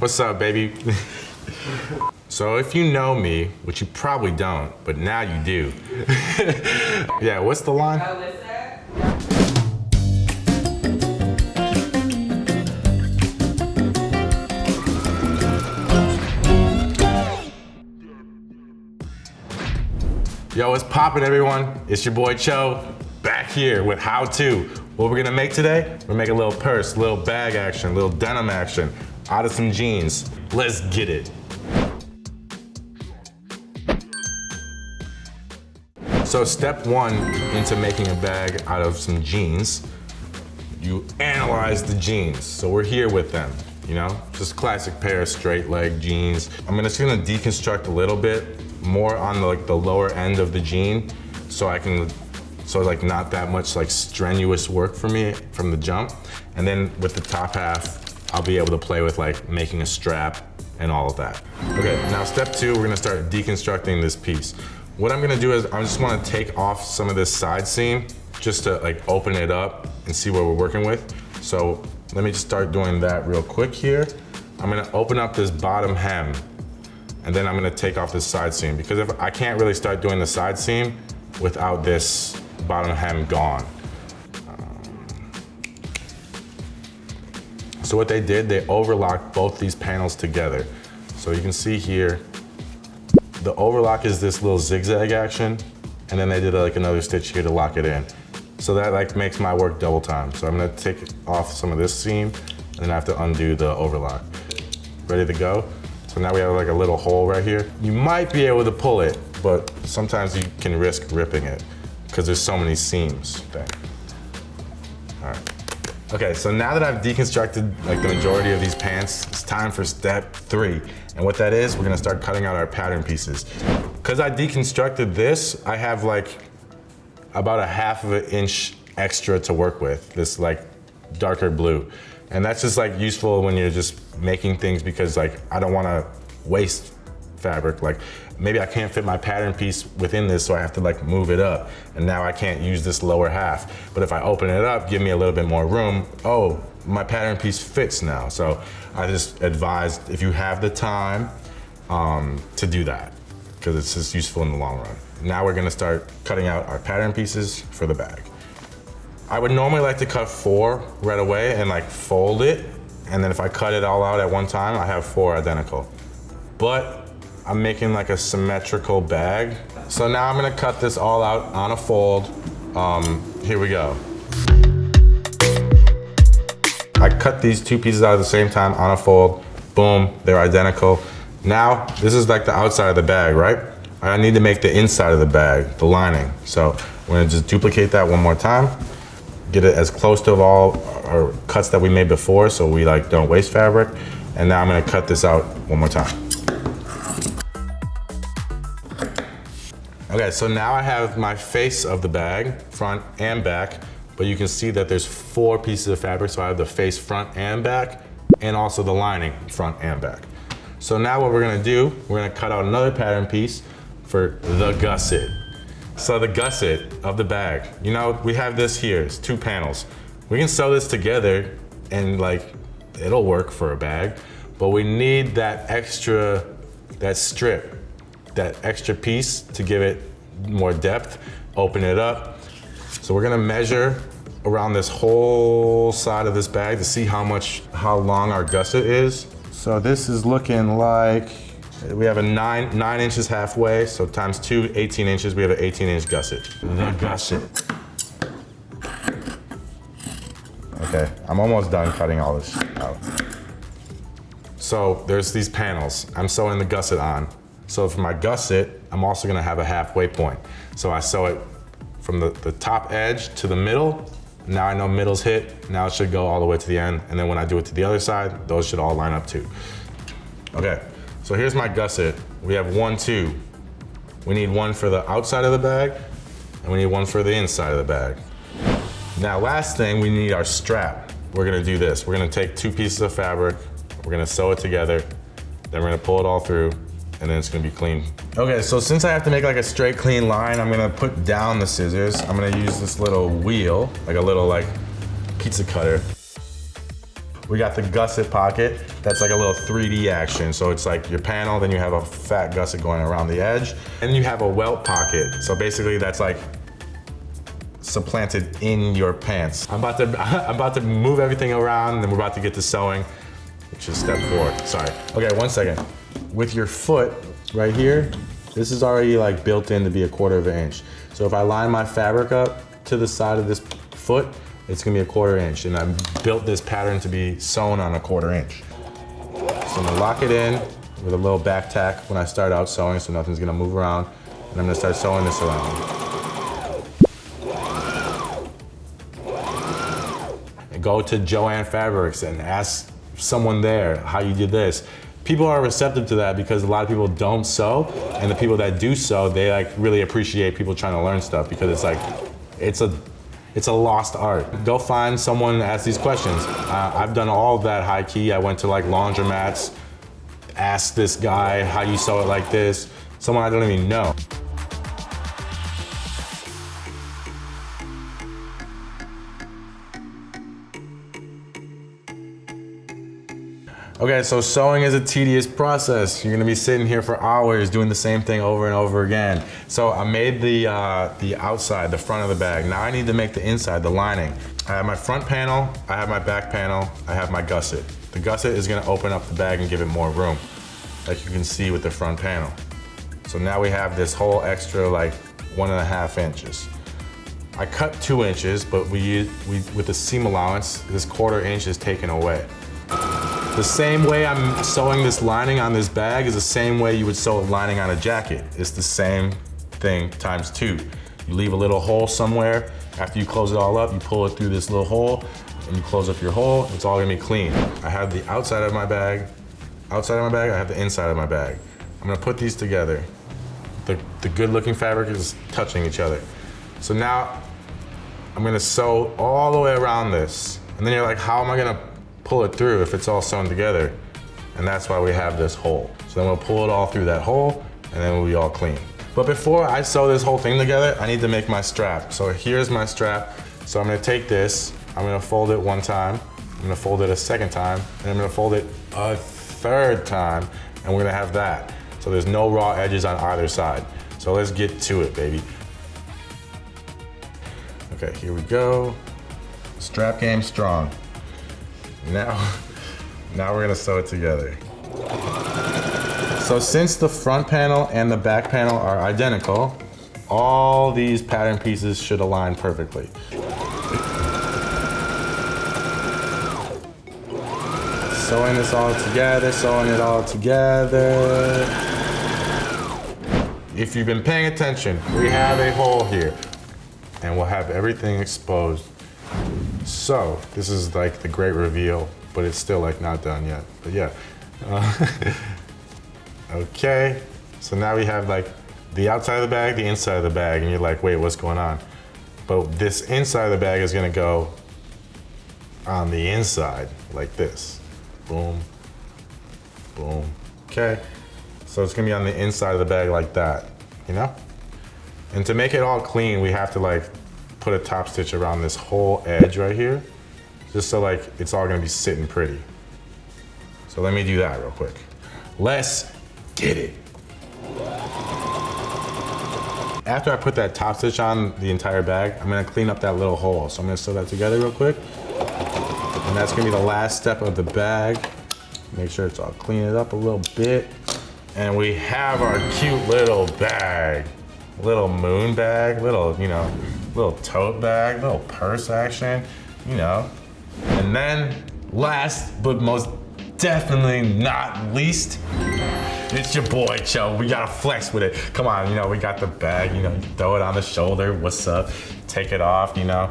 What's up, baby? So if you know me, which you probably don't, but now you do. Yeah, what's the line? Yo, what's poppin', everyone? It's your boy Cho, back here with how to. What we're gonna make today? We're gonna make a little purse, little bag action, little denim action out of some jeans. Let's get it. So step one into making a bag out of some jeans, you analyze the jeans. So we're here with them, you know? Just classic pair of straight leg jeans. I'm just gonna deconstruct a little bit more on the lower end of the jean so like not that much like strenuous work for me from the jump. And then with the top half, I'll be able to play with like making a strap and all of that. Okay, now step two, we're gonna start deconstructing this piece. What I'm gonna do is I just wanna take off some of this side seam just to like open it up and see what we're working with. So let me just start doing that real quick here. I'm gonna open up this bottom hem and then I'm gonna take off this side seam because if I can't really start doing the side seam without this bottom hem gone. So what they did, they overlocked both these panels together. So you can see here, the overlock is this little zigzag action, and then they did like another stitch here to lock it in. So that like makes my work double time. So I'm gonna take off some of this seam, and then I have to undo the overlock. Ready to go? So now we have like a little hole right here. You might be able to pull it, but sometimes you can risk ripping it because there's so many seams there. All right. Okay, so now that I've deconstructed like the majority of these pants, it's time for step three. And what that is, we're gonna start cutting out our pattern pieces. Because I deconstructed this, I have like about a ½ of an inch extra to work with, this like darker blue. And that's just like useful when you're just making things because like I don't wanna waste fabric. Like maybe I can't fit my pattern piece within this, so I have to like move it up. And now I can't use this lower half. But if I open it up, give me a little bit more room, oh, my pattern piece fits now. So I just advise if you have the time to do that because it's just useful in the long run. Now we're gonna start cutting out our pattern pieces for the bag. I would normally like to cut 4 right away and like fold it. And then if I cut it all out at one time, I have 4 identical. But I'm making like a symmetrical bag. So now I'm gonna cut this all out on a fold. Here we go. I cut these 2 pieces out at the same time on a fold. Boom, they're identical. Now, this is like the outside of the bag, right? I need to make the inside of the bag, the lining. So we're gonna just duplicate that one more time. Get it as close to all our cuts that we made before so we like don't waste fabric. And now I'm gonna cut this out one more time. Okay, so now I have my face of the bag, front and back, but you can see that there's 4 pieces of fabric, so I have the face front and back, and also the lining front and back. So now what we're gonna do, we're gonna cut out another pattern piece for the gusset. So the gusset of the bag, you know, we have this here, it's 2 panels. We can sew this together and like, it'll work for a bag, but we need that extra, that strip, that extra piece to give it more depth, open it up. So we're gonna measure around this whole side of this bag to see how long our gusset is. So this is looking like, we have a 9 inches halfway, so times 2, 18 inches, we have an 18-inch gusset. The gusset. Okay, I'm almost done cutting all this out. So there's these panels. I'm sewing the gusset on. So for my gusset, I'm also gonna have a halfway point. So I sew it from the top edge to the middle. Now I know middle's hit. Now it should go all the way to the end. And then when I do it to the other side, those should all line up too. Okay, so here's my gusset. We have 1, 2. We need 1 for the outside of the bag, and we need 1 for the inside of the bag. Now last thing, we need our strap. We're gonna do this. We're gonna take 2 pieces of fabric, we're gonna sew it together, then we're gonna pull it all through, and then it's gonna be clean. Okay, so since I have to make like a straight clean line, I'm gonna put down the scissors. I'm gonna use this little wheel, like a little like pizza cutter. We got the gusset pocket. That's like a little 3D action. So it's like your panel, then you have a fat gusset going around the edge. And you have a welt pocket. So basically that's like supplanted in your pants. I'm about to move everything around, and then we're about to get to sewing, which is step 4. Sorry. Okay, 1 second. With your foot right here, this is already like built in to be a 1/4 inch. So if I line my fabric up to the side of this foot, it's gonna be a 1/4 inch, and I built this pattern to be sewn on a 1/4 inch. So I'm gonna lock it in with a little back tack when I start out sewing, so nothing's gonna move around, and I'm gonna start sewing this around. Go to Joann Fabrics and ask someone there how you did this. People are receptive to that because a lot of people don't sew, and the people that do sew, they like really appreciate people trying to learn stuff, because it's like, it's a lost art. Go find someone to ask these questions. I've done all of that high key. I went to like laundromats, asked this guy how you sew it like this, someone I don't even know. Okay, so sewing is a tedious process. You're gonna be sitting here for hours doing the same thing over and over again. So I made the outside, the front of the bag. Now I need to make the inside, the lining. I have my front panel, I have my back panel, I have my gusset. The gusset is gonna open up the bag and give it more room, like you can see with the front panel. So now we have this whole extra like 1.5 inches. I cut 2 inches, but with the seam allowance, this 1/4 inch is taken away. The same way I'm sewing this lining on this bag is the same way you would sew a lining on a jacket. It's the same thing times 2. You leave a little hole somewhere. After you close it all up, you pull it through this little hole, and you close up your hole. It's all gonna be clean. I have the outside of my bag, I have the inside of my bag. I'm gonna put these together. The good looking fabric is touching each other. So now I'm gonna sew all the way around this. And then you're like, how am I gonna pull it through if it's all sewn together? And that's why we have this hole. So then we'll pull it all through that hole, and then we'll be all clean. But before I sew this whole thing together, I need to make my strap. So here's my strap. So I'm gonna take this, I'm gonna fold it 1 time, I'm gonna fold it a 2nd time, and I'm gonna fold it a 3rd time, and we're gonna have that. So there's no raw edges on either side. So let's get to it, baby. Okay, here we go. Strap game strong. Now we're gonna sew it together. So since the front panel and the back panel are identical, all these pattern pieces should align perfectly. Sewing this all together, sewing it all together. If you've been paying attention, we have a hole here, and we'll have everything exposed. So this is like the great reveal, but it's still like not done yet. But yeah. Okay, so now we have like the outside of the bag, the inside of the bag, and you're like, wait, what's going on? But this inside of the bag is gonna go on the inside like this. Boom, boom. Okay, so it's gonna be on the inside of the bag like that, you know? And to make it all clean, we have to like put a top stitch around this whole edge right here, just so like it's all gonna be sitting pretty. So let me do that real quick. Let's get it. After I put that top stitch on the entire bag, I'm gonna clean up that little hole. So I'm gonna sew that together real quick. And that's gonna be the last step of the bag. Make sure it's all clean it up a little bit. And we have our cute little bag. Little moon bag, little, you know, little tote bag, little purse action, you know. And then last but most definitely not least, it's your boy Cho. We gotta flex with it. Come on, you know, we got the bag, you know, you throw it on the shoulder, what's up, take it off, you know,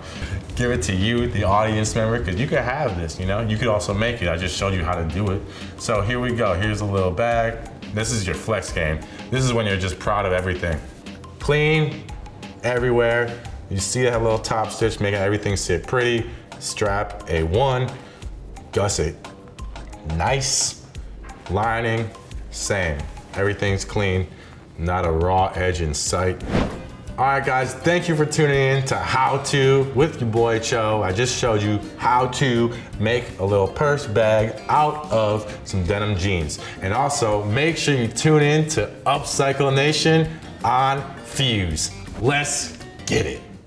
give it to you, the audience member, because you could have this, you know, you could also make it. I just showed you how to do it. So here we go, here's a little bag. This is your flex game. This is when you're just proud of everything. Clean everywhere. You see that little top stitch making everything sit pretty. Strap A1, gusset, nice. Lining, same. Everything's clean, not a raw edge in sight. All right, guys, thank you for tuning in to How To with your boy Cho. I just showed you how to make a little purse bag out of some denim jeans. And also, make sure you tune in to Upcycle Nation on Fuse. Let's get it.